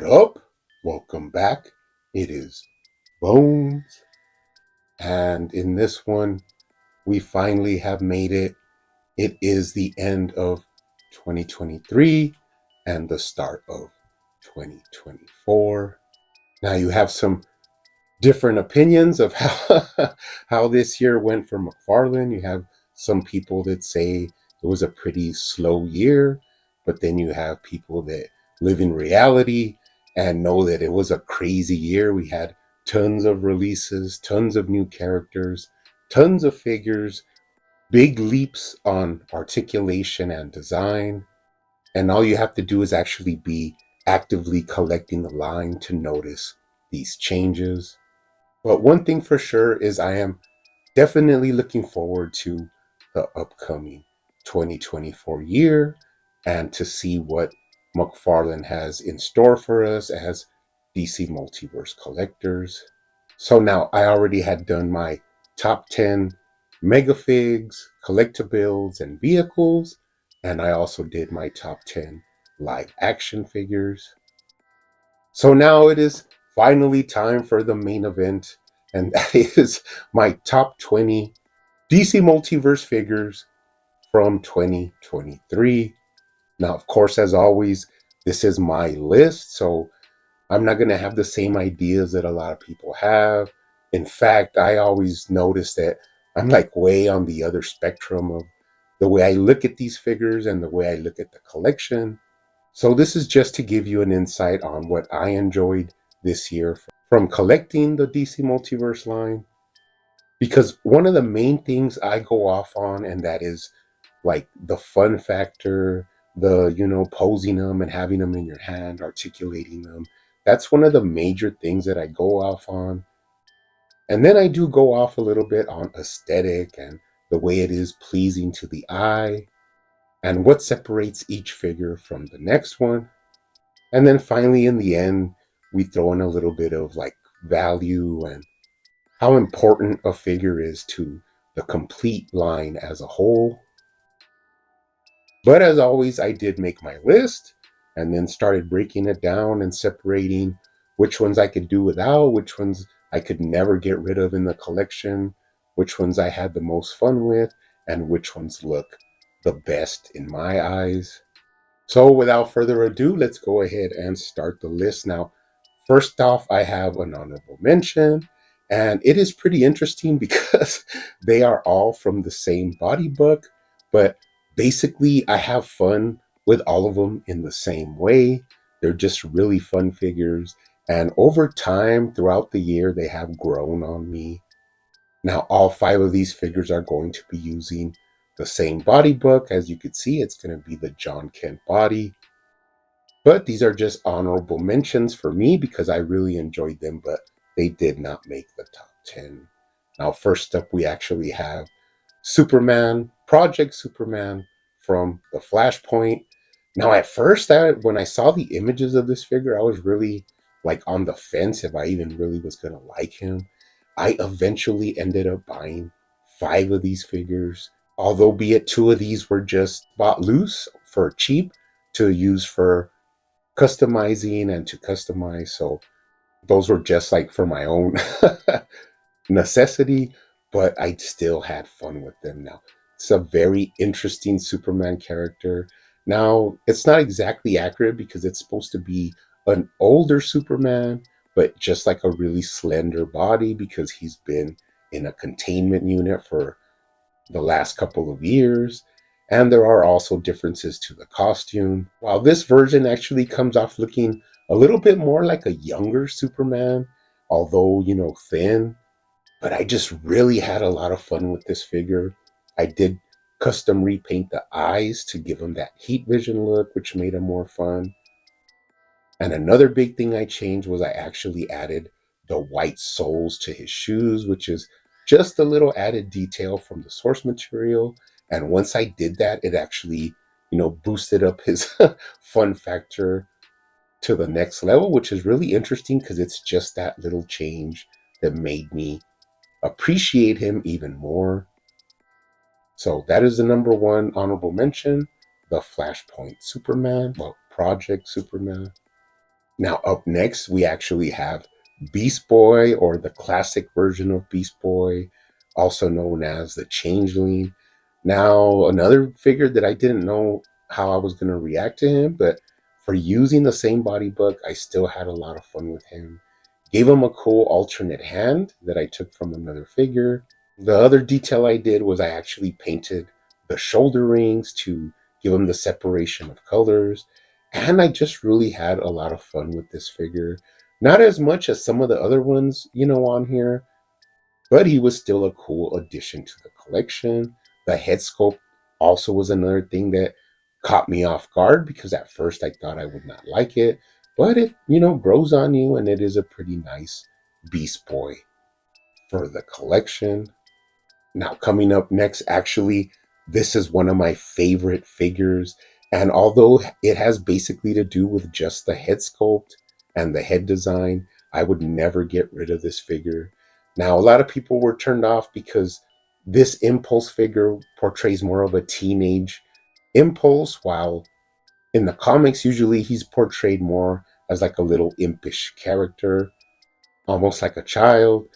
up? Welcome back. It is Bones. And in this one, we finally have made it. It is the end of 2023 and the start of 2024. Now you have some different opinions of how this year went for McFarlane. You have some people that say it was a pretty slow year, but then you have people that live in reality and know that it was a crazy year. We had tons of releases, tons of new characters, tons of figures, big leaps on articulation and design. And all you have to do is actually be actively collecting the line to notice these changes. But one thing for sure is I am definitely looking forward to the upcoming 2024 year and to see what McFarlane has in store for us as DC Multiverse collectors. So now I already had done my top 10 megafigs, collectibles, and vehicles, and I also did my top 10 live action figures. So now it is finally time for the main event, and that is my top 20 DC Multiverse figures from 2023. Now, of course, as always, this is my list, so I'm not going to have the same ideas that a lot of people have. In fact, I always notice that I'm like way on the other spectrum of the way I look at these figures and the way I look at the collection. So this is just to give you an insight on what I enjoyed this year from collecting the DC Multiverse line. Because one of the main things I go off on, and that is like the fun factor, posing them and having them in your hand, articulating them. That's one of the major things that I go off on. And then I do go off a little bit on aesthetic and the way it is pleasing to the eye and what separates each figure from the next one. And then finally, in the end, we throw in a little bit of like value and how important a figure is to the complete line as a whole. But as always, I did make my list and then started breaking it down and separating which ones I could do without, which ones I could never get rid of in the collection, which ones I had the most fun with, and which ones look the best in my eyes. So without further ado, let's go ahead and start the list. Now, first off, I have an honorable mention, and it is pretty interesting because they are all from the same body book, but basically I have fun with all of them in the same way. They're just really fun figures, and over time, throughout the year, they have grown on me. Now, all 5 of these figures are going to be using the same body book. As you can see, it's going to be the John Kent body. But these are just honorable mentions for me because I really enjoyed them, but they did not make the top 10. Now, first up, we actually have Superman, Project Superman from the Flashpoint. Now, at first, when I saw the images of this figure, I was really like on the fence if I even really was going to like him. I eventually ended up buying 5 of these figures, although be it 2 of these were just bought loose for cheap to use for customizing and to customize. So those were just like for my own necessity, but I still had fun with them. Now, it's a very interesting Superman character. Now, it's not exactly accurate because it's supposed to be an older Superman, but just like a really slender body because he's been in a containment unit for the last couple of years. And there are also differences to the costume. While this version actually comes off looking a little bit more like a younger Superman, although, thin. But I just really had a lot of fun with this figure. I did custom repaint the eyes to give him that heat vision look, which made him more fun. And another big thing I changed was I actually added the white soles to his shoes, which is just a little added detail from the source material. And once I did that, it actually, boosted up his fun factor to the next level, which is really interesting because it's just that little change that made me appreciate him even more. So that is the number 1 honorable mention, the Flashpoint Superman, well, Project Superman. Now, up next, we actually have Beast Boy, or the classic version of Beast Boy, also known as the Changeling. Now, another figure that I didn't know how I was going to react to him, but for using the same body book, I still had a lot of fun with him. Gave him a cool alternate hand that I took from another figure. The other detail I did was I actually painted the shoulder rings to give him the separation of colors. And I just really had a lot of fun with this figure. Not as much as some of the other ones, on here, but he was still a cool addition to the collection. The head sculpt also was another thing that caught me off guard because at first I thought I would not like it, but it, grows on you, and it is a pretty nice Beast Boy for the collection. Now, coming up next, actually, this is one of my favorite figures. And although it has basically to do with just the head sculpt and the head design, I would never get rid of this figure. Now, a lot of people were turned off because this Impulse figure portrays more of a teenage Impulse, while in the comics, usually he's portrayed more as like a little impish character, almost like a child.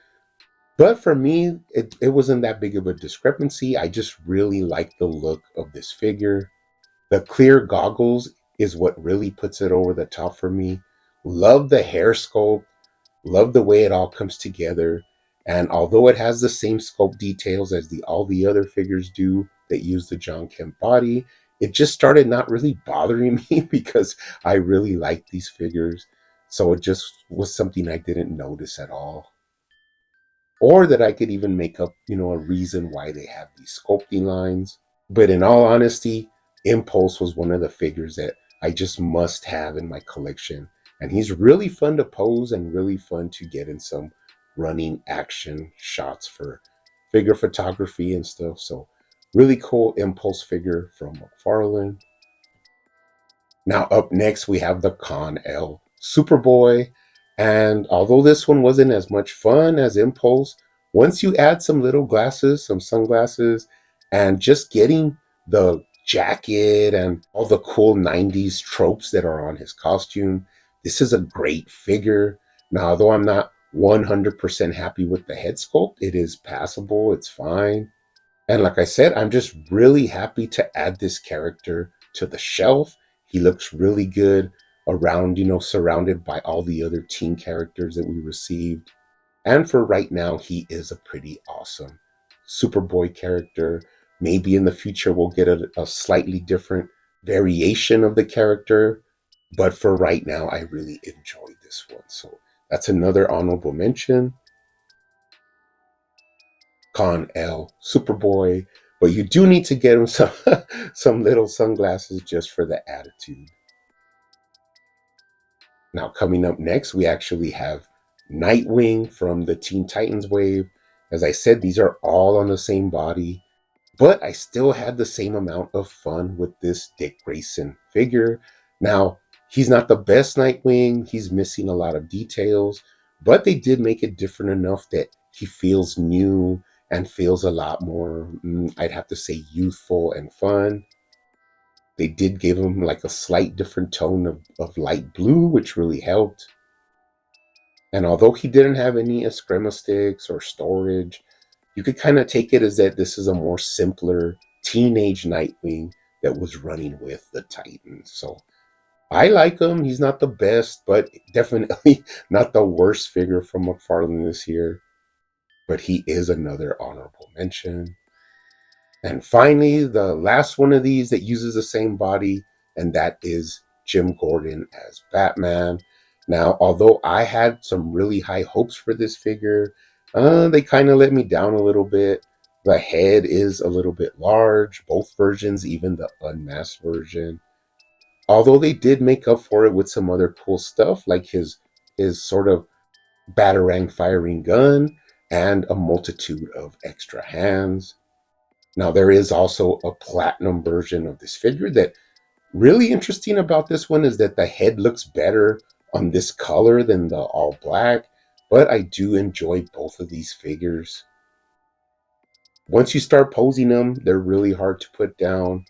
But for me, it wasn't that big of a discrepancy. I just really like the look of this figure. The clear goggles is what really puts it over the top for me. Love the hair sculpt, love the way it all comes together. And although it has the same sculpt details as the all the other figures do that use the John Kemp body, it just started not really bothering me because I really like these figures. So it just was something I didn't notice at all, or that I could even make up, a reason why they have these sculpting lines. But in all honesty, Impulse was one of the figures that I just must have in my collection. And he's really fun to pose and really fun to get in some running action shots for figure photography and stuff. So, really cool Impulse figure from McFarlane. Now, up next, we have the Con-El Superboy. And although this one wasn't as much fun as Impulse, once you add some little glasses, some sunglasses, and just getting the jacket and all the cool 90s tropes that are on his costume, this is a great figure. Now, although I'm not 100% happy with the head sculpt, it is passable, it's fine. And like I said, I'm just really happy to add this character to the shelf. He looks really good around, surrounded by all the other team characters that we received. And for right now, he is a pretty awesome Superboy character. Maybe in the future, we'll get a slightly different variation of the character. But for right now, I really enjoyed this one. So that's another honorable mention. Con-El Superboy, but you do need to get him some some little sunglasses just for the attitude. Now, coming up next, we actually have Nightwing from the Teen Titans wave. As I said, these are all on the same body, but I still had the same amount of fun with this Dick Grayson figure. Now, he's not the best Nightwing, he's missing a lot of details, but they did make it different enough that he feels new and feels a lot more, I'd have to say, youthful and fun. They did give him like a slight different tone of light blue, which really helped. And although he didn't have any Eskrima sticks or storage, you could kind of take it as that this is a more simpler teenage Nightwing that was running with the Titans. So I like him. He's not the best, but definitely not the worst figure from McFarlane this year. But he is another honorable mention. And finally, the last one of these that uses the same body, and that is Jim Gordon as Batman. Now, although I had some really high hopes for this figure, they kind of let me down a little bit. The head is a little bit large, both versions, even the unmasked version. Although they did make up for it with some other cool stuff, like his sort of batarang firing gun and a multitude of extra hands. Now, there is also a platinum version of this figure that really interesting about this one is that the head looks better on this color than the all black, but I do enjoy both of these figures. Once you start posing them, they're really hard to put down.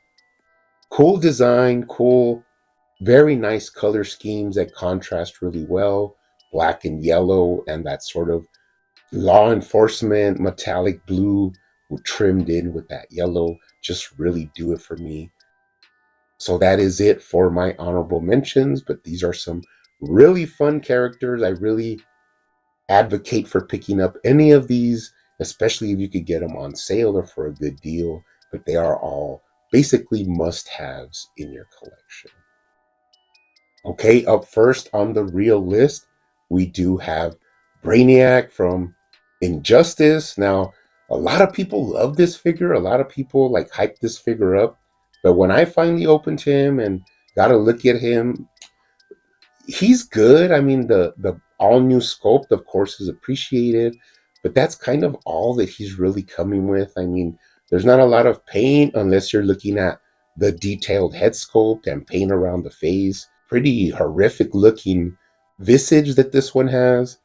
Cool design, cool Very nice color schemes that contrast really well. Black and yellow, and that sort of law enforcement metallic blue trimmed in with that yellow just really do it for me. So that is it for my honorable mentions, but these are some really fun characters. I really advocate for picking up any of these, especially if you could get them on sale or for a good deal, but they are all basically must-haves in your collection. Okay, up first on the real list, we do have Brainiac from Injustice. Now, a lot of people love this figure. A lot of people like hype this figure up. But when I finally opened him and got a look at him, he's good. I mean, the all new sculpt, of course, is appreciated, but that's kind of all that he's really coming with. I mean, there's not a lot of paint unless you're looking at the detailed head sculpt and paint around the face. Pretty horrific looking visage that this one has.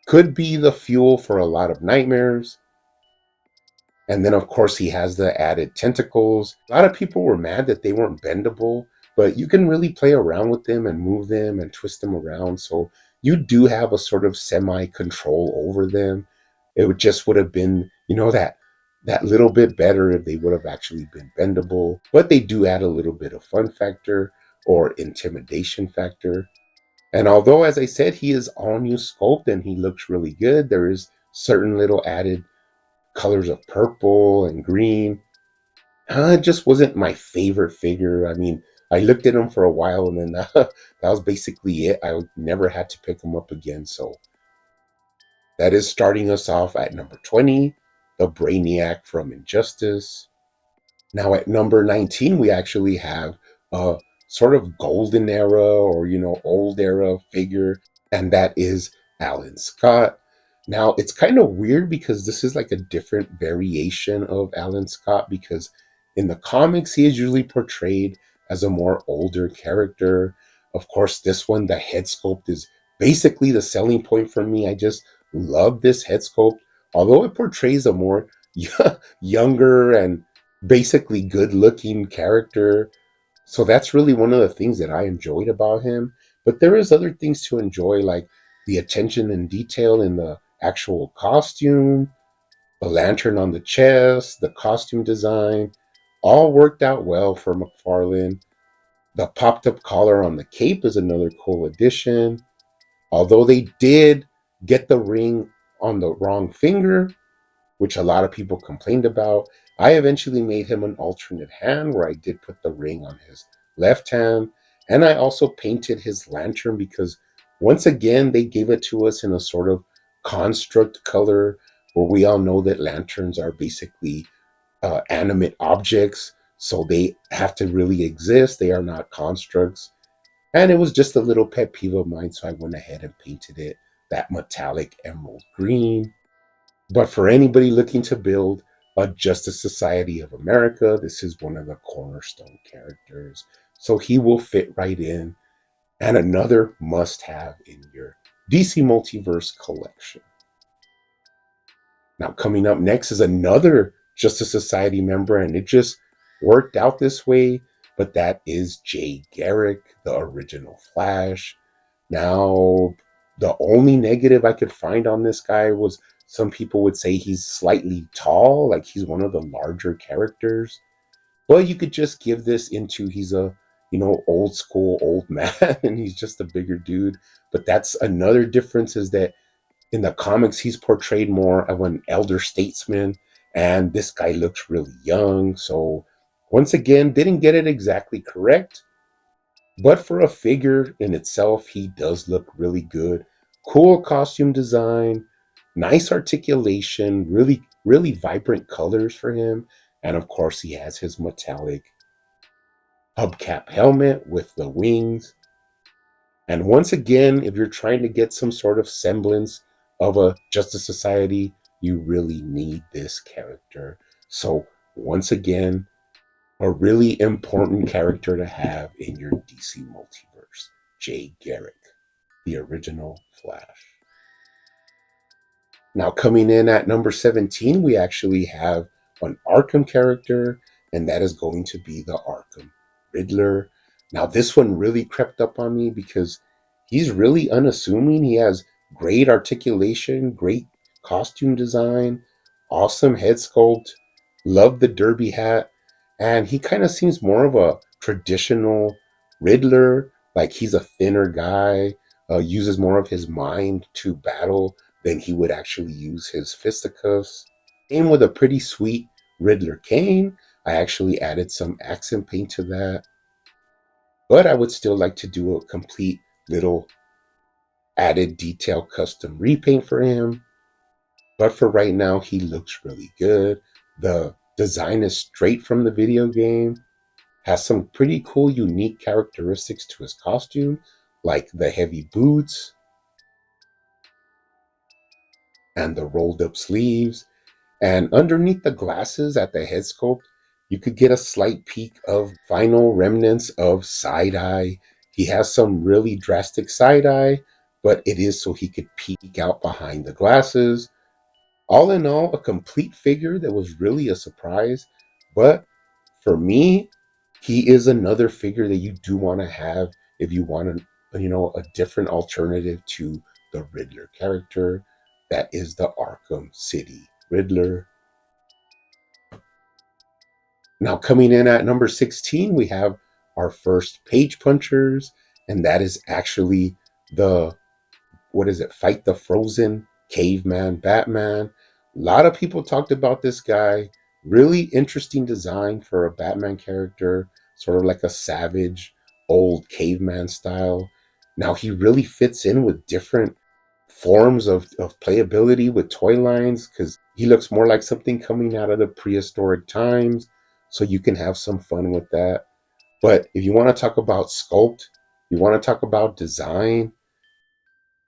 Could be the fuel for a lot of nightmares. And then, of course, he has the added tentacles. A lot of people were mad that they weren't bendable, but you can really play around with them and move them and twist them around. So you do have a sort of semi control over them. It would have been, that little bit better if they would have actually been bendable. But they do add a little bit of fun factor or intimidation factor. And although, as I said, he is all new sculpt and he looks really good, there is certain little added colors of purple and green. It just wasn't my favorite figure. I mean, I looked at him for a while and then that was basically it. I never had to pick him up again. So that is starting us off at number 20, the Brainiac from Injustice. Now at number 19, we actually have a sort of golden era or, old era figure, and that is Alan Scott. Now it's kind of weird because this is like a different variation of Alan Scott, because in the comics, he is usually portrayed as a more older character. Of course, this one, the head sculpt is basically the selling point for me. I just love this head sculpt, although it portrays a more younger and basically good looking character. So that's really one of the things that I enjoyed about him. But there is other things to enjoy, like the attention and detail in the actual costume, the lantern on the chest, the costume design, all worked out well for McFarlane. The popped up collar on the cape is another cool addition. Although they did get the ring on the wrong finger, which a lot of people complained about, I eventually made him an alternate hand where I did put the ring on his left hand. And I also painted his lantern because, once again, they gave it to us in a sort of construct color where we all know that lanterns are basically animate objects. So they have to really exist. They are not constructs. And it was just a little pet peeve of mine. So I went ahead and painted it that metallic emerald green. But for anybody looking to build a Justice Society of America, this is one of the cornerstone characters. So he will fit right in, and another must have in your DC Multiverse collection. Now, coming up next is another Justice Society member, and it just worked out this way, but that is Jay Garrick, the original Flash. Now, the only negative I could find on this guy was some people would say he's slightly tall, like he's one of the larger characters. Well, you could just give this into he's a, old school old man and he's just a bigger dude. But that's another difference, is that in the comics, he's portrayed more of an elder statesman, and this guy looks really young. So, once again, didn't get it exactly correct. But for a figure in itself, he does look really good. Cool costume design, nice articulation, really, really vibrant colors for him. And of course, he has his metallic hubcap helmet with the wings. And once again, if you're trying to get some sort of semblance of a Justice Society, you really need this character. So, once again, a really important character to have in your DC multiverse, Jay Garrick, the original Flash. Now, coming in at number 17, we actually have an Arkham character, and that is going to be the Arkham Riddler. Now, this one really crept up on me because he's really unassuming. He has great articulation, great costume design, awesome head sculpt, love the derby hat, and he kind of seems more of a traditional Riddler, like he's a thinner guy, uses more of his mind to battle than he would actually use his fisticuffs. Came with a pretty sweet Riddler cane. I actually added some accent paint to that, but I would still like to do a complete little added detail custom repaint for him. But for right now, he looks really good. The design is straight from the video game, has some pretty cool, unique characteristics to his costume, like the heavy boots and the rolled up sleeves. And underneath the glasses at the head sculpt, you could get a slight peek of final remnants of side eye. He has some really drastic side eye, but it is so he could peek out behind the glasses. All in all, a complete figure that was really a surprise. But for me, he is another figure that you do want to have if you want a different alternative to the Riddler character. That is the Arkham City Riddler. Now, coming in at number 16, we have our first page punchers, and that is actually the, what is it, Fight the Frozen Caveman Batman. A lot of people talked about this guy. Really interesting design for a Batman character, sort of like a savage old caveman style. Now, he really fits in with different forms of playability with toy lines because he looks more like something coming out of the prehistoric times. So you can have some fun with that. But if you want to talk about sculpt, you want to talk about design,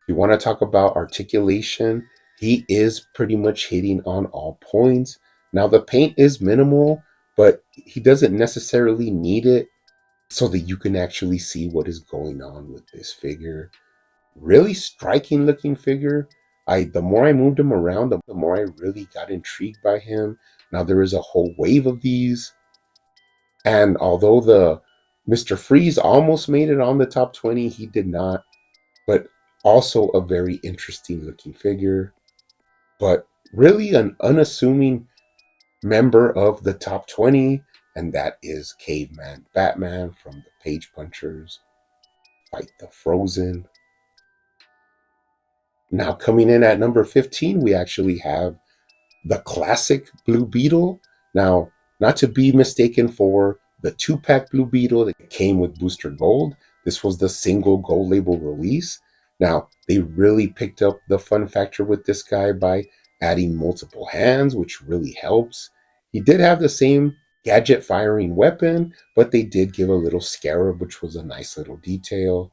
you want to talk about articulation, he is pretty much hitting on all points. Now, the paint is minimal, but he doesn't necessarily need it so that you can actually see what is going on with this figure. Really striking looking figure. The more I moved him around, the more I really got intrigued by him. Now, there is a whole wave of these. And although the Mr. Freeze almost made it on the top 20, he did not. But also a very interesting looking figure. But really an unassuming member of the top 20, and that is Caveman Batman from the Page Punchers, Fight the Frozen. Now, coming in at number 15, we actually have the classic Blue Beetle. Now, not to be mistaken for the 2-pack Blue Beetle that came with Booster Gold. This was the single gold label release. Now, they really picked up the fun factor with this guy by adding multiple hands, which really helps. He did have the same gadget firing weapon, but they did give a little scarab, which was a nice little detail.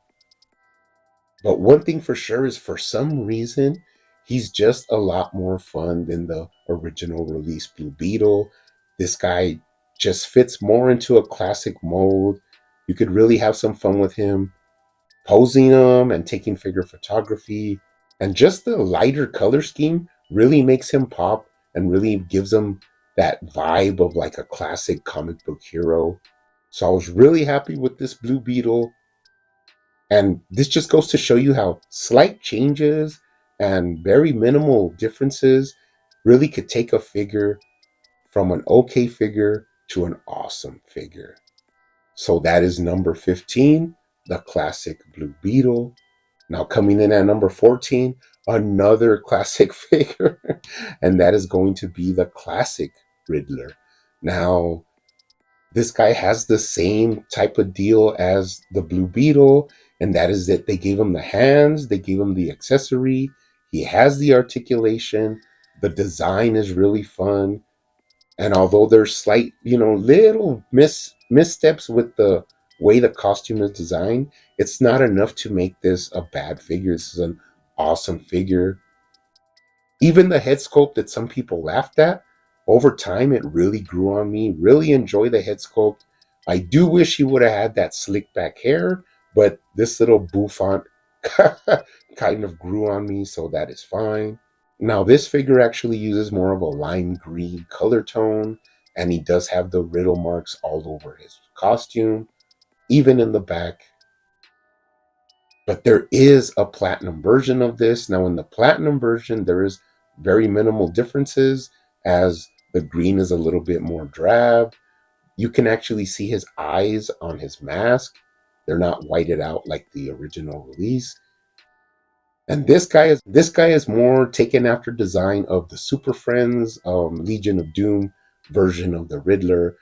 But one thing for sure is for some reason, he's just a lot more fun than the original release Blue Beetle. This guy just fits more into a classic mold. You could really have some fun with him, posing him and taking figure photography. And just the lighter color scheme really makes him pop and really gives him that vibe of like a classic comic book hero. So I was really happy with this Blue Beetle. And this just goes to show you how slight changes and very minimal differences really could take a figure from an okay figure to an awesome figure. So that is number 15, the classic Blue Beetle. Now coming in at number 14, another classic figure, and that is going to be the classic Riddler. Now, this guy has the same type of deal as the Blue Beetle, and that is that they gave him the hands, they gave him the accessory, he has the articulation, the design is really fun, and although there's slight, little missteps with the way the costume is designed, it's not enough to make this a bad figure. This is an awesome figure. Even the head sculpt that some people laughed at, over time it really grew on me. Really enjoy the head sculpt. I do wish he would have had that slick back hair, but this little bouffant kind of grew on me, so that is fine. Now, this figure actually uses more of a lime green color tone, and he does have the riddle marks all over his costume. even in the back. But there is a platinum version of this. Now, in the platinum version, there is very minimal differences, as the green is a little bit more drab. You can actually see his eyes on his mask. They're not whited out like the original release. And this guy is more taken after design of the Super Friends Legion of Doom version of the Riddler,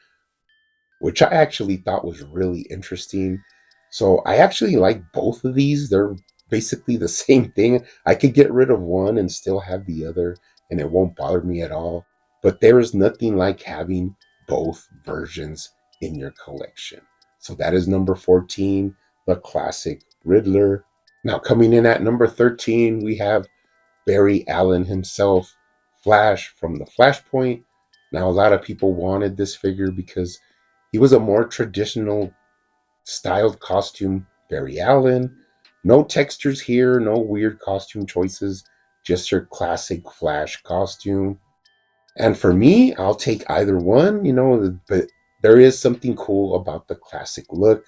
which I actually thought was really interesting. So I actually like both of these. They're basically the same thing. I could get rid of one and still have the other, and it won't bother me at all. But there is nothing like having both versions in your collection. So that is number 14, the classic Riddler. Now, coming in at number 13, we have Barry Allen himself, Flash from the Flashpoint. Now, a lot of people wanted this figure because he was a more traditional styled costume, Barry Allen. No textures here, no weird costume choices, just your classic Flash costume. And for me, I'll take either one, but there is something cool about the classic look.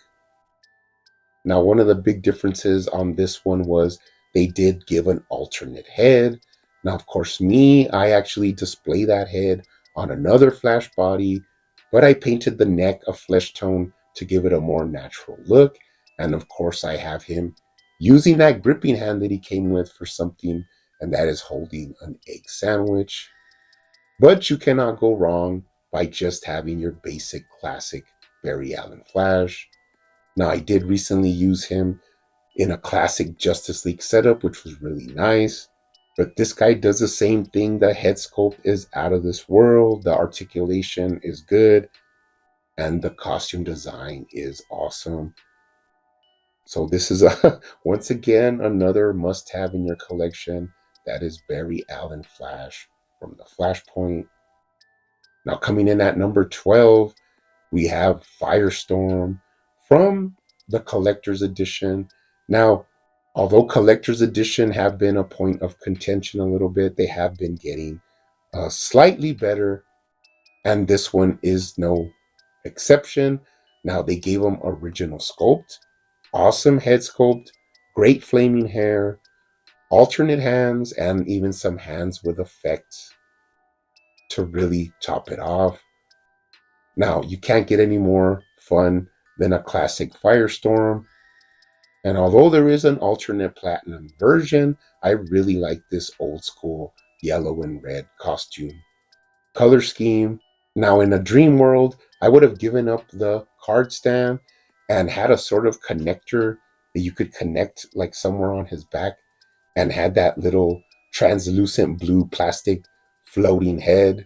Now, one of the big differences on this one was they did give an alternate head. Now, of course, I actually display that head on another Flash body, but I painted the neck a flesh tone to give it a more natural look. And of course, I have him using that gripping hand that he came with for something, and that is holding an egg sandwich. But you cannot go wrong by just having your basic classic Barry Allen Flash. Now, I did recently use him in a classic Justice League setup, which was really nice. But this guy does the same thing. The head sculpt is out of this world, the articulation is good, and the costume design is awesome. So this is once again another must-have in your collection. That is Barry Allen Flash from the Flashpoint. Now, coming in at number 12, we have Firestorm from the collector's edition. Now, although collector's edition have been a point of contention a little bit, they have been getting slightly better, and this one is no exception. Now, they gave him original sculpt, awesome head sculpt, great flaming hair, alternate hands, and even some hands with effects to really top it off. Now, you can't get any more fun than a classic Firestorm. And although there is an alternate platinum version, I really like this old school yellow and red costume color scheme. Now, in a dream world, I would have given up the card stand and had a sort of connector that you could connect like somewhere on his back, and had that little translucent blue plastic floating head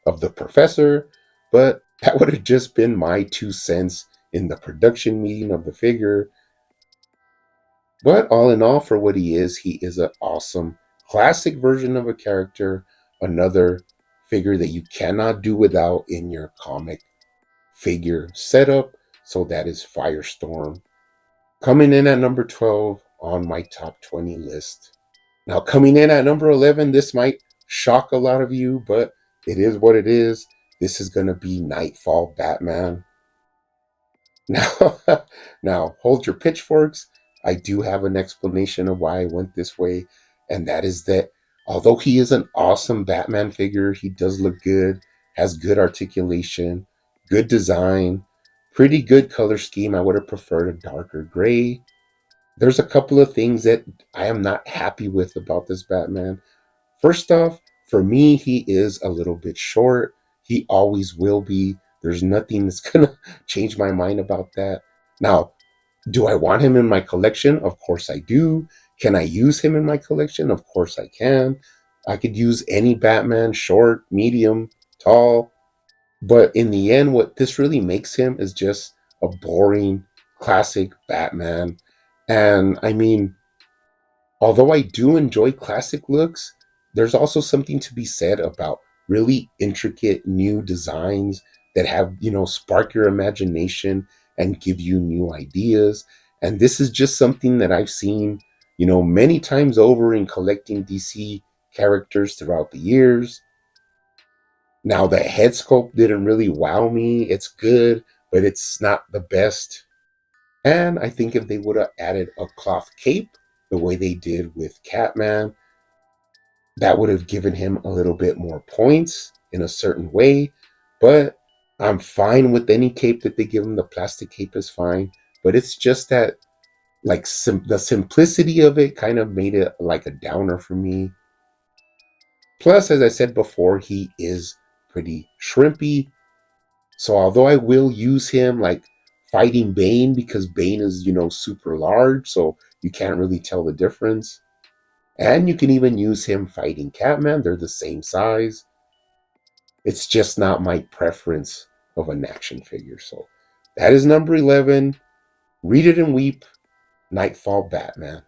of the professor. But that would have just been my 2 cents in the production meeting of the figure. But all in all, for what he is an awesome classic version of a character, another figure that you cannot do without in your comic figure setup. So that is Firestorm. Coming in at number 12 on my top 20 list. Now, coming in at number 11, this might shock a lot of you, but it is what it is. This is going to be Nightfall Batman. Now, now, hold your pitchforks. I do have an explanation of why I went this way, and that is that although he is an awesome Batman figure, he does look good, has good articulation, good design, pretty good color scheme. I would have preferred a darker gray. There's a couple of things that I am not happy with about this Batman. First off, for me, he is a little bit short. He always will be. There's nothing that's going to change my mind about that. Now, do I want him in my collection? Of course I do. Can I use him in my collection? Of course I can. I could use any Batman, short, medium, tall. But in the end, what this really makes him is just a boring, classic Batman. And I mean, although I do enjoy classic looks, there's also something to be said about really intricate new designs that have, spark your imagination and give you new ideas. And this is just something that I've seen, many times over in collecting DC characters throughout the years. Now, the head sculpt didn't really wow me. It's good, but it's not the best. And I think if they would have added a cloth cape the way they did with Catman, that would have given him a little bit more points in a certain way. But I'm fine with any cape that they give him. The plastic cape is fine. But it's just that, like, the simplicity of it kind of made it like a downer for me. Plus, as I said before, he is pretty shrimpy. So although I will use him like fighting Bane, because Bane is, super large, so you can't really tell the difference. And you can even use him fighting Catman. They're the same size. It's just not my preference of an action figure. So that is number 11. Read it and weep. Nightfall Batman.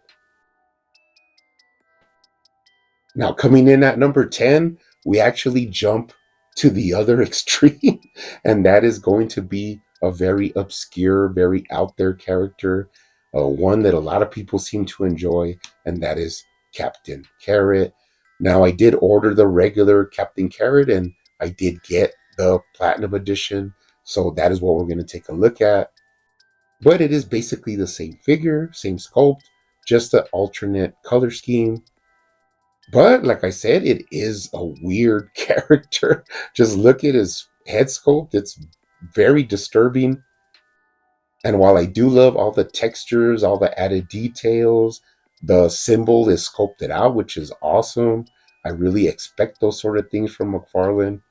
Now, coming in at number 10, we actually jump to the other extreme, and that is going to be a very obscure, very out there character, one that a lot of people seem to enjoy, and that is Captain Carrot. Now, I did order the regular Captain Carrot, and I did get the Platinum Edition, so that is what we're going to take a look at. But it is basically the same figure, same sculpt, just an alternate color scheme. But like I said, it is a weird character. Just look at his head sculpt. It's very disturbing. And while I do love all the textures, all the added details, the symbol is sculpted out, which is awesome. I really expect those sort of things from McFarlane.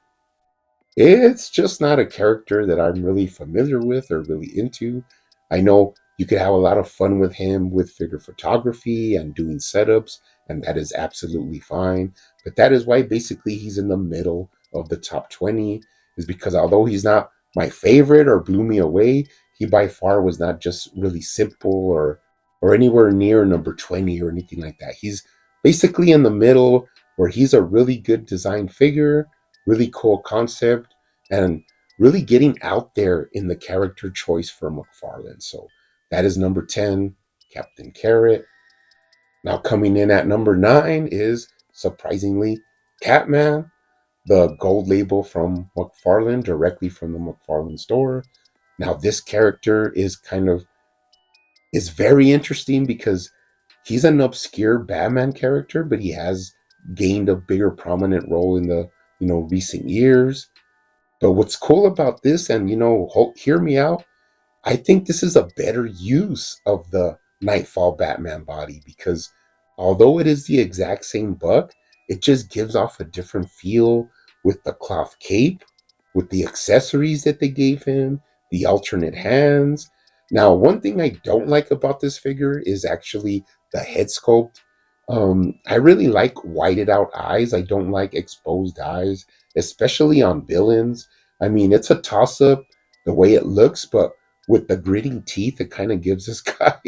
It's just not a character that I'm really familiar with or really into. I know you could have a lot of fun with him with figure photography and doing setups, and that is absolutely fine. But that is why basically he's in the middle of the top 20, is because although he's not my favorite or blew me away, he by far was not just really simple or anywhere near number 20 or anything like that. He's basically in the middle where he's a really good design figure, really cool concept, and really getting out there in the character choice for McFarlane. So that is number 10, Captain Carrot. Now coming in at number 9 is, surprisingly, Catman, the gold label from McFarlane, directly from the McFarlane store. Now this character is very interesting because he's an obscure Batman character, but he has gained a bigger prominent role in the recent years. But what's cool about this, and hear me out, I think this is a better use of the Nightfall Batman body, because although it is the exact same buck, it just gives off a different feel with the cloth cape, with the accessories that they gave him, the alternate hands. Now, one thing I don't like about this figure is actually the head sculpt. I really like whited out eyes. I don't like exposed eyes, especially on villains. I mean, it's a toss up the way it looks, but with the gritting teeth, it kind of gives this guy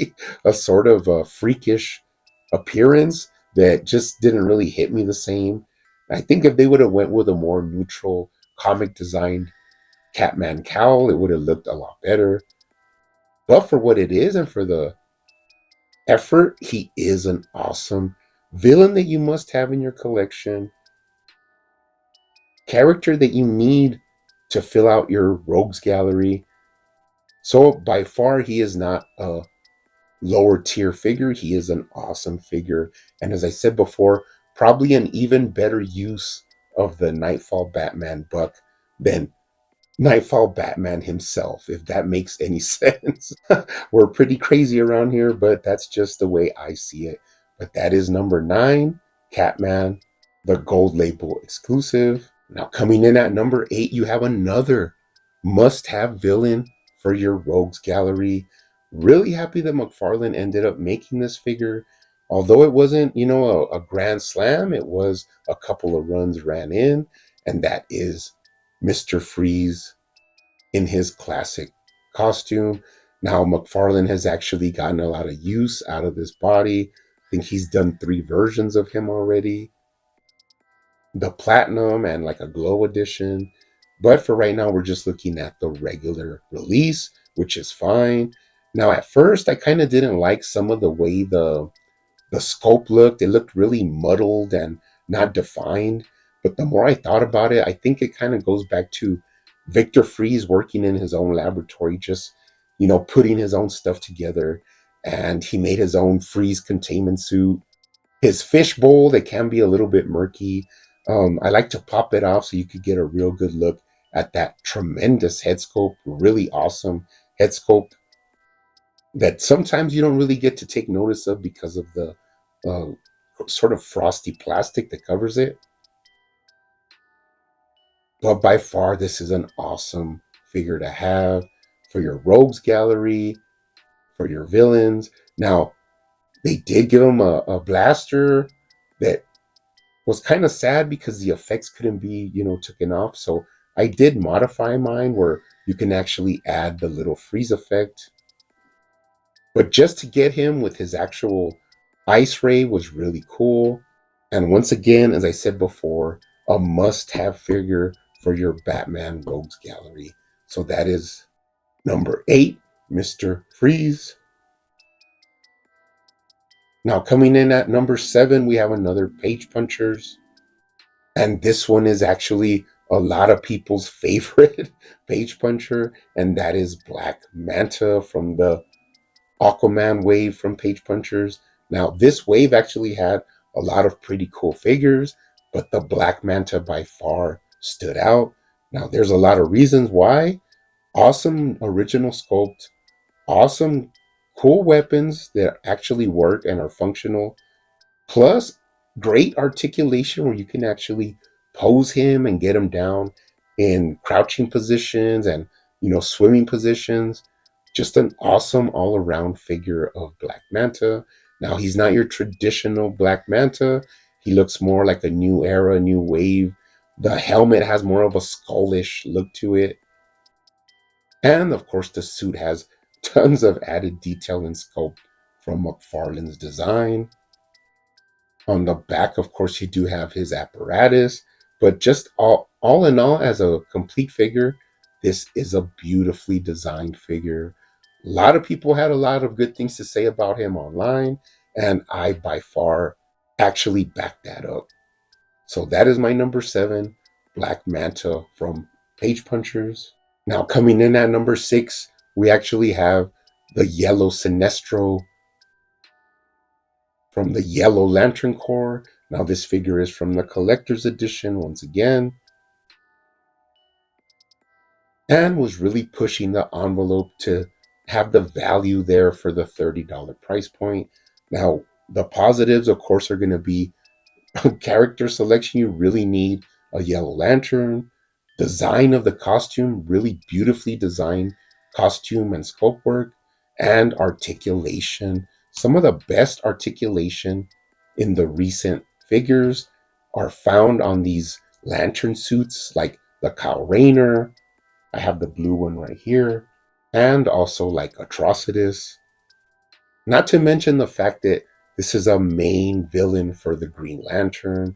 a sort of a freakish appearance that just didn't really hit me the same. I think if they would have went with a more neutral comic designed Catman cowl, it would have looked a lot better. But for what it is and for the effort, he is an awesome villain that you must have in your collection, character that you need to fill out your rogues gallery. So by far, he is not a lower tier figure. He is an awesome figure. And as I said before, probably an even better use of the Nightfall Batman buck than Nightfall Batman himself, if that makes any sense. We're pretty crazy around here, but that's just the way I see it. But that is number 9, Catman, the gold label exclusive. Now, coming in at number 8, you have another must have villain for your rogues gallery. Really happy that McFarlane ended up making this figure. Although it wasn't, a grand slam, it was a couple of runs ran in, and that is Mr. Freeze in his classic costume. Now, McFarlane has actually gotten a lot of use out of this body. I think he's done 3 versions of him already, the platinum and like a glow edition. But for right now, we're just looking at the regular release, which is fine. Now, at first, I kind of didn't like some of the way the scope looked. It looked really muddled and not defined. But the more I thought about it, I think it kind of goes back to Victor Freeze working in his own laboratory, just putting his own stuff together. And he made his own freeze containment suit. His fishbowl, that can be a little bit murky. I like to pop it off so you could get a real good look at that tremendous head sculpt, really awesome head sculpt that sometimes you don't really get to take notice of because of the uh, sort of frosty plastic that covers it. But by far, this is an awesome figure to have for your rogues gallery, for your villains. Now, they did give him a blaster that was kind of sad because the effects couldn't be, taken off. So I did modify mine where you can actually add the little freeze effect. But just to get him with his actual ice ray was really cool. And once again, as I said before, a must-have figure for your Batman Rogues Gallery. So that is number 8, Mr. Freeze. Now coming in at number 7, we have another Page Punchers. And this one is actually a lot of people's favorite Page Puncher, and that is Black Manta from the Aquaman wave from Page Punchers. Now, this wave actually had a lot of pretty cool figures, but the Black Manta by far stood out. Now, there's a lot of reasons why. Awesome original sculpt, awesome cool weapons that actually work and are functional, plus great articulation where you can actually pose him and get him down in crouching positions and swimming positions. Just an awesome all-around figure of Black Manta. Now, he's not your traditional Black Manta. He looks more like a new era, new wave. The helmet has more of a skullish look to it. And of course, the suit has tons of added detail and sculpt from McFarlane's design. On the back, of course, you do have his apparatus, but just all in all, as a complete figure, this is a beautifully designed figure. A lot of people had a lot of good things to say about him online, and I by far actually back that up. So that is my number 7, Black Manta from Page Punchers. Now coming in at number 6, we actually have the yellow Sinestro from the Yellow Lantern Corps. Now this figure is from the collector's edition once again, and was really pushing the envelope to have the value there for the $30 price point. Now, the positives, of course, are going to be character selection. You really need a Yellow Lantern. Design of the costume, really beautifully designed costume and sculpt work, and articulation. Some of the best articulation in the recent figures are found on these lantern suits like the Kyle Rayner. I have the blue one right here, and also like Atrocitus. Not to mention the fact that this is a main villain for the Green Lantern.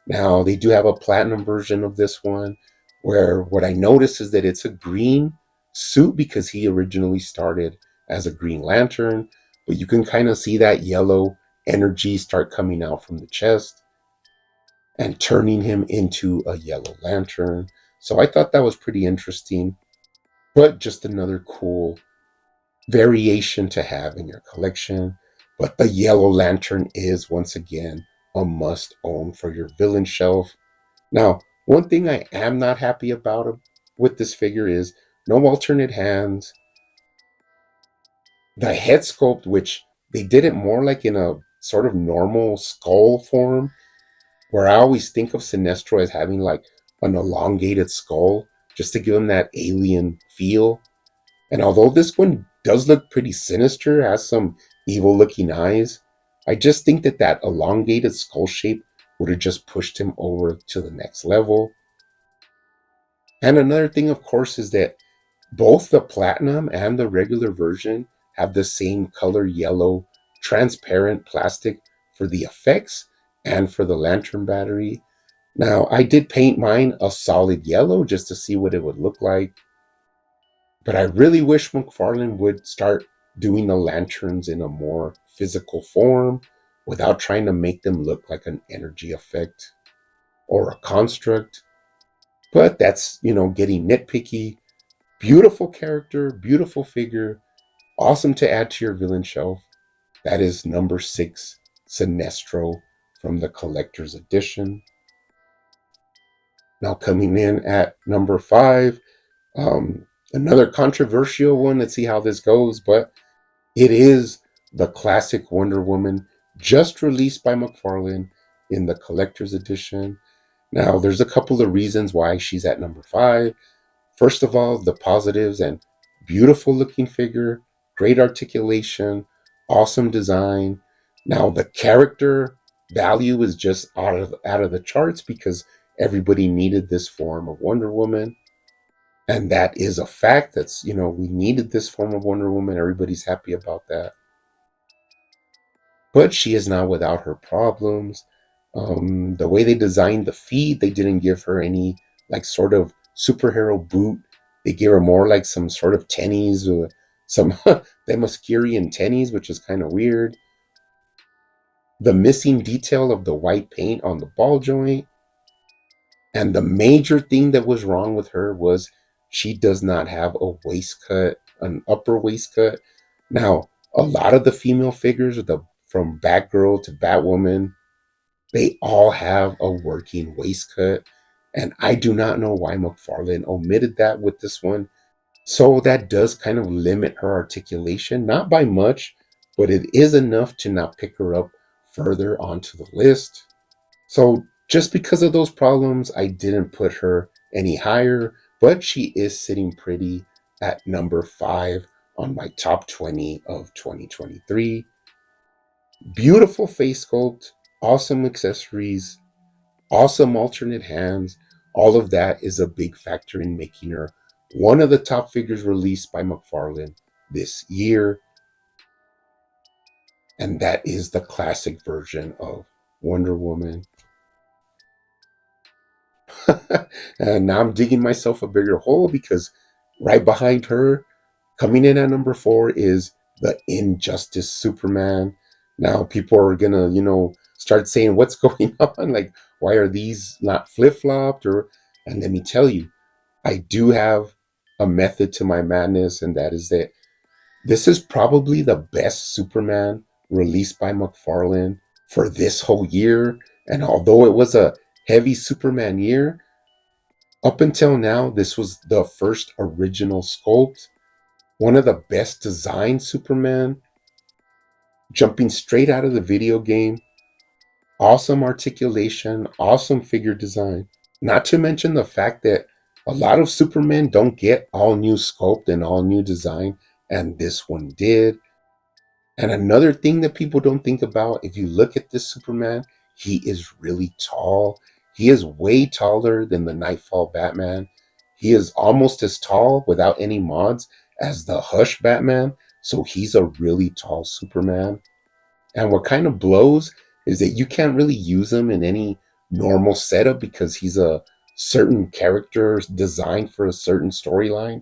Now, they do have a platinum version of this one, where what I notice is that it's a green suit because he originally started as a Green Lantern, but you can kind of see that yellow energy start coming out from the chest and turning him into a Yellow Lantern. So I thought that was pretty interesting, but just another cool variation to have in your collection. But the Yellow Lantern is, once again, a must own for your villain shelf. Now, one thing I am not happy about with this figure is no alternate hands. The head sculpt, which they did it more like in a sort of normal skull form, where I always think of Sinestro as having like an elongated skull, just to give him that alien feel. And although this one does look pretty sinister, has some evil looking eyes, I just think that that elongated skull shape would have just pushed him over to the next level. And another thing, of course, is that both the platinum and the regular version have the same color yellow transparent plastic for the effects and for the lantern battery. Now, I did paint mine a solid yellow just to see what it would look like. But I really wish McFarlane would start doing the lanterns in a more physical form without trying to make them look like an energy effect or a construct. But that's, getting nitpicky. Beautiful character, beautiful figure, Awesome to add to your villain shelf. That is number 6, Sinestro from the Collector's Edition. Now coming in at number 5, another controversial one. Let's see how this goes, but it is the classic Wonder Woman, just released by McFarlane in the Collector's Edition. Now, there's a couple of reasons why she's at number 5. First of all, the positives: and beautiful looking figure, great articulation, awesome design. Now, the character value is just out of the charts because everybody needed this form of Wonder Woman. And that is a fact. That's, we needed this form of Wonder Woman. Everybody's happy about that. But she is now without her problems. The way they designed the feet, they didn't give her any like sort of superhero boot. They gave her more like some sort of tennies, or some Themyscirian tennies, which is kind of weird. The missing detail of the white paint on the ball joint. And the major thing that was wrong with her was she does not have a waistcut, an upper waistcut. Now, a lot of the female figures, from Batgirl to Batwoman, they all have a working waistcut. And I do not know why McFarlane omitted that with this one. So that does kind of limit her articulation, not by much, but it is enough to not pick her up further onto the list. So just because of those problems, I didn't put her any higher, but she is sitting pretty at number 5 on my top 20 of 2023. Beautiful face sculpt, awesome accessories, awesome alternate hands. All of that is a big factor in making her one of the top figures released by McFarlane this year. And that is the classic version of Wonder Woman. And now I'm digging myself a bigger hole because right behind her, coming in at number 4, is the Injustice Superman. Now people are gonna, start saying what's going on, like why are these not flip-flopped? And let me tell you, I do have a method to my madness, and that is that this is probably the best Superman released by McFarlane for this whole year. And although it was a heavy Superman year, up until now, this was the first original sculpt, one of the best designed Superman, jumping straight out of the video game. Awesome articulation, awesome figure design. Not to mention the fact that a lot of Supermen don't get all new sculpt and all new design, and this one did. And another thing that people don't think about, if you look at this Superman, he is really tall. He is way taller than the Nightfall Batman. He is almost as tall without any mods as the Hush Batman. So he's a really tall Superman. And what kind of blows is that you can't really use him in any normal setup because he's a certain character designed for a certain storyline.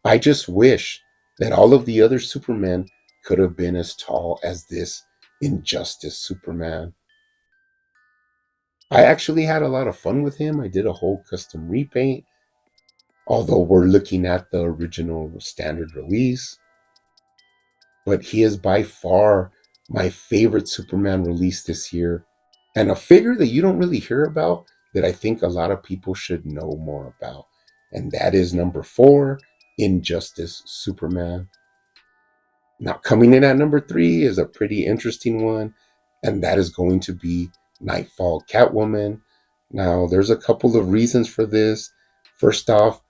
I just wish that all of the other Supermen could have been as tall as this Injustice Superman. I actually had a lot of fun with him. I did a whole custom repaint, although we're looking at the original standard release. But he is by far my favorite Superman release this year, and a figure that you don't really hear about that I think a lot of people should know more about. And that is number 4, Injustice Superman. Now, coming in at number 3 is a pretty interesting one, and that is going to be Nightfall Catwoman. Now, there's a couple of reasons for this. First off,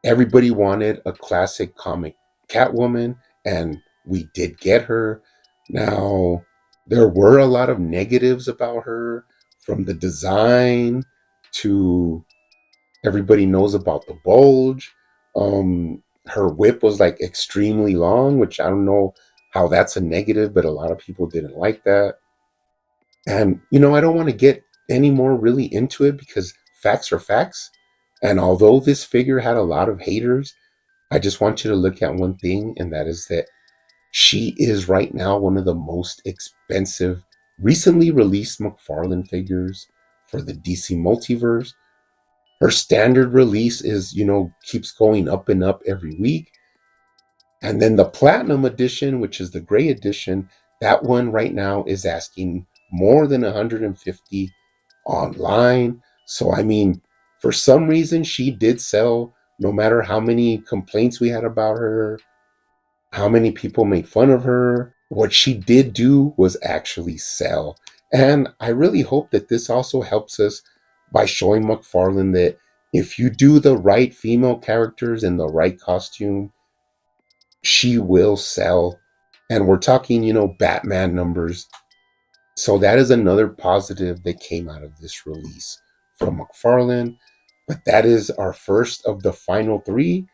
everybody wanted a classic comic Catwoman, and we did get her. Now, there were a lot of negatives about her, from the design to everybody knows about the bulge. Her whip was like extremely long, which I don't know how that's a negative, but a lot of people didn't like that. And, I don't want to get any more really into it because facts are facts. And although this figure had a lot of haters, I just want you to look at one thing, and that is that she is right now one of the most expensive recently released McFarlane figures for the DC Multiverse. Her standard release is, keeps going up and up every week. And then the platinum edition, which is the gray edition, that one right now is asking more than 150 online. So I mean, for some reason she did sell, no matter how many complaints we had about her, how many people made fun of her. What she did do was actually sell. And I really hope that this also helps us by showing McFarlane that if you do the right female characters in the right costume, she will sell. And we're talking, Batman numbers. So that is another positive that came out of this release from McFarlane. But that is our first of the final three.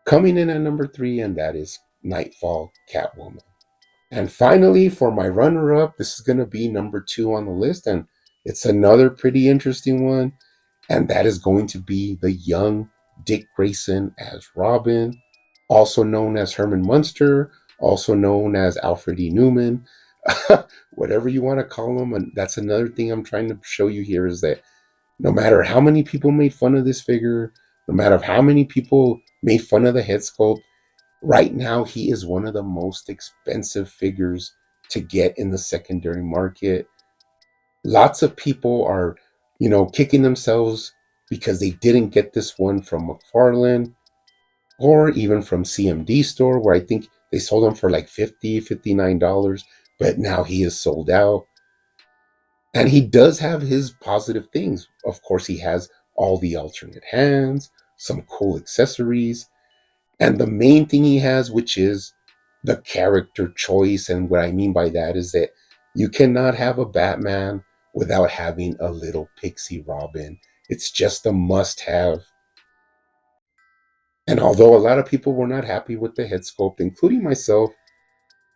Coming in at number 3, and that is Nightfall Catwoman. And finally, for my runner up, this is going to be number 2 on the list. And it's another pretty interesting one. And that is going to be the young Dick Grayson as Robin, also known as Herman Munster, also known as Alfred E. Newman, whatever you want to call him. And that's another thing I'm trying to show you here is that no matter how many people made fun of this figure, no matter how many people made fun of the head sculpt, right now he is one of the most expensive figures to get in the secondary market. Lots of people are, kicking themselves because they didn't get this one from McFarlane or even from CMD store, where I think they sold them for like $59, but now he is sold out. And he does have his positive things. Of course, he has all the alternate hands, some cool accessories, and the main thing he has, which is the character choice. And what I mean by that is that you cannot have a Batman without having a little pixie Robin. It's just a must have. And although a lot of people were not happy with the head sculpt, including myself,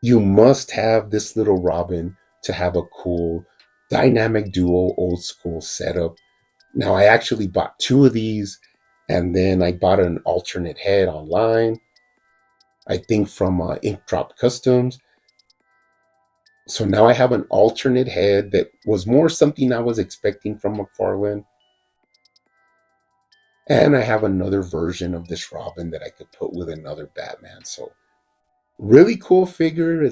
you must have this little Robin to have a cool dynamic duo old school setup. Now, I actually bought 2 of these, and then I bought an alternate head online, I think from Ink Drop Customs. So now I have an alternate head that was more something I was expecting from McFarlane. And I have another version of this Robin that I could put with another Batman. So really cool figure.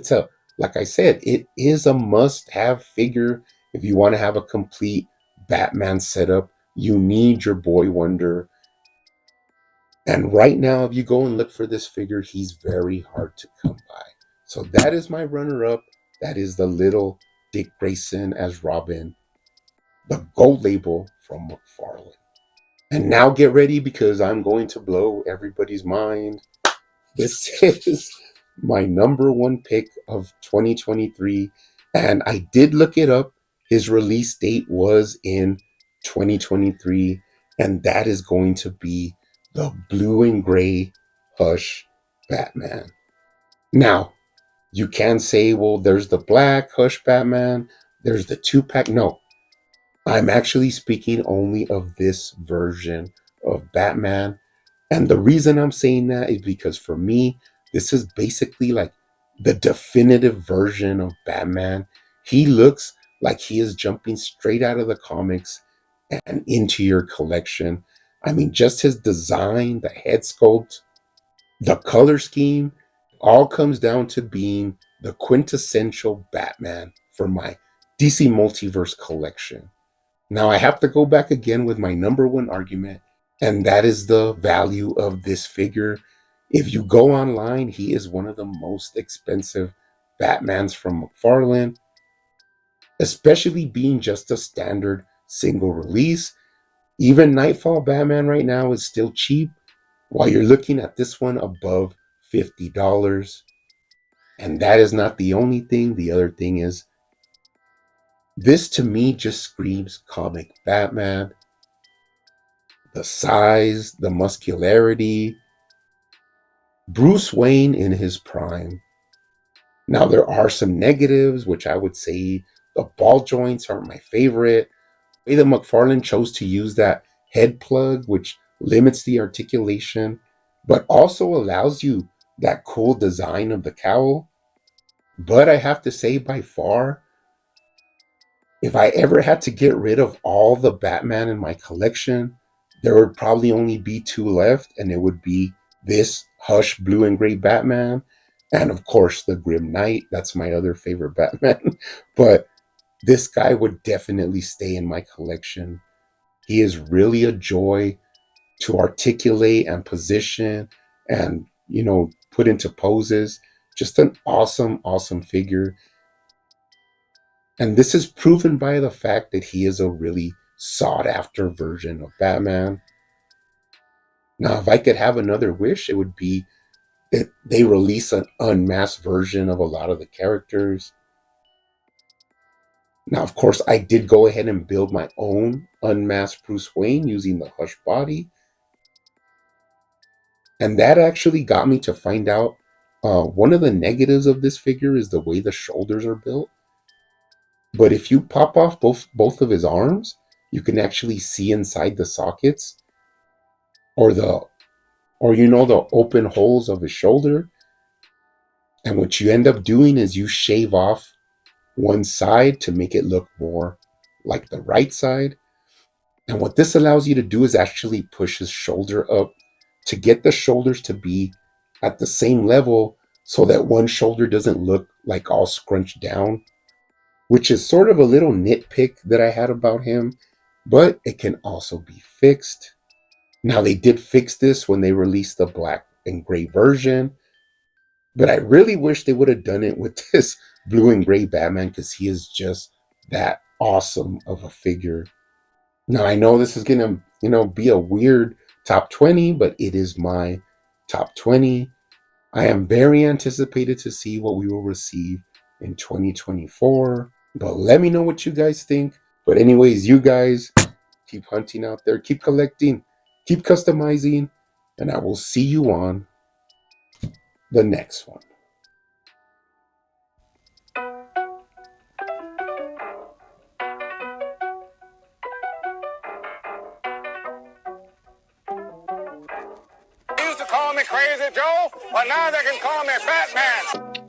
Like I said, it is a must-have figure if you want to have a complete Batman setup. You need your Boy Wonder. And right now, if you go and look for this figure, he's very hard to come by. So that is my runner-up. That is the little Dick Grayson as Robin, the gold label from McFarlane. And now get ready because I'm going to blow everybody's mind. This is my number 1 pick of 2023. And I did look it up. His release date was in 2023. And that is going to be the blue and gray Hush Batman. Now, you can say, well, there's the black Hush Batman, there's the 2-pack. No, I'm actually speaking only of this version of Batman. And the reason I'm saying that is because for me, this is basically like the definitive version of Batman. He looks like he is jumping straight out of the comics and into your collection. I mean, just his design, the head sculpt, the color scheme, all comes down to being the quintessential Batman for my DC Multiverse collection. Now I have to go back again with my number 1 argument, and that is the value of this figure. If you go online, he is one of the most expensive Batmans from McFarlane, especially being just a standard single release. Even Nightfall Batman right now is still cheap, while you're looking at this one above $50. And that is not the only thing. The other thing is, this to me just screams comic Batman. The size, the muscularity, Bruce Wayne in his prime. Now, there are some negatives, which I would say the ball joints aren't my favorite. The way that McFarlane chose to use that head plug, which limits the articulation, but also allows you that cool design of the cowl. But I have to say, by far, if I ever had to get rid of all the Batman in my collection, there would probably only be 2 left, and it would be this Hush Blue and Gray Batman, and of course the Grim Knight. That's my other favorite Batman. But this guy would definitely stay in my collection. He is really a joy to articulate and position and, put into poses. Just an awesome, awesome figure. And this is proven by the fact that he is a really sought after version of Batman. Now, if I could have another wish, it would be that they release an unmasked version of a lot of the characters. Now, of course, I did go ahead and build my own unmasked Bruce Wayne using the Hush body. And that actually got me to find out one of the negatives of this figure is the way the shoulders are built. But if you pop off both of his arms, you can actually see inside the sockets or the open holes of his shoulder. And what you end up doing is you shave off one side to make it look more like the right side. And what this allows you to do is actually push his shoulder up to get the shoulders to be at the same level so that one shoulder doesn't look like all scrunched down, which is sort of a little nitpick that I had about him, but it can also be fixed. Now, they did fix this when they released the black and gray version, but I really wish they would have done it with this blue and gray Batman because he is just that awesome of a figure. Now, I know this is going to, be a weird top 20, but it is my top 20. I am very anticipated to see what we will receive in 2024. But let me know what you guys think. But anyways, you guys keep hunting out there, keep collecting, keep customizing, and I will see you on the next one. They used to call me Crazy Joe, but now they can call me Batman.